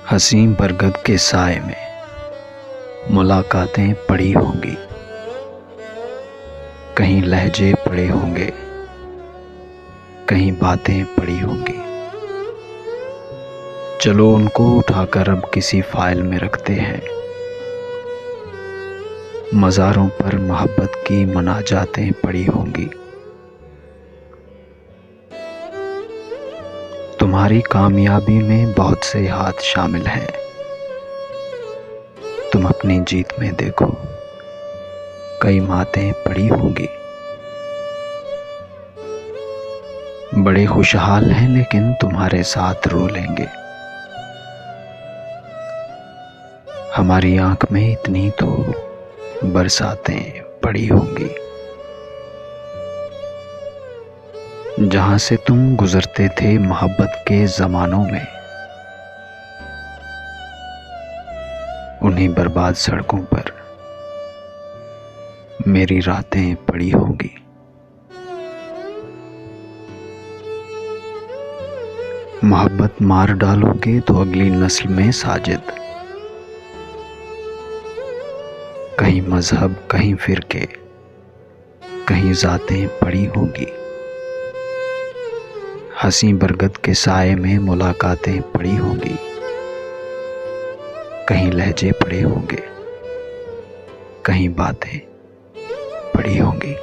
हसी बरगद के साए में मुलाकातें पड़ी होंगी, कहीं लहजे पड़े होंगे, कहीं बातें पड़ी होंगी। चलो उनको उठाकर अब किसी फाइल में रखते हैं। मज़ारों पर मोहब्बत की मनाजातें पड़ी होंगी। तुम्हारी कामयाबी में बहुत से हाथ शामिल हैं। तुम अपनी जीत में देखो, कई मातें पड़ी होंगी। बड़े खुशहाल हैं लेकिन तुम्हारे साथ रो लेंगे। हमारी आंख में इतनी तो बरसातें पड़ी होंगी। जहां से तुम गुजरते थे मोहब्बत के ज़मानों में, उन्हीं बर्बाद सड़कों पर मेरी रातें पड़ी होंगी। मोहब्बत मार डालोगे तो अगली नस्ल में साजिद, कहीं मजहब, कहीं फिरके, कहीं जातें पड़ी होंगी। हसी बरगद के साए में मुलाकातें पड़ी होंगी, कहीं लहजे पड़े होंगे, कहीं बातें पड़ी होंगी।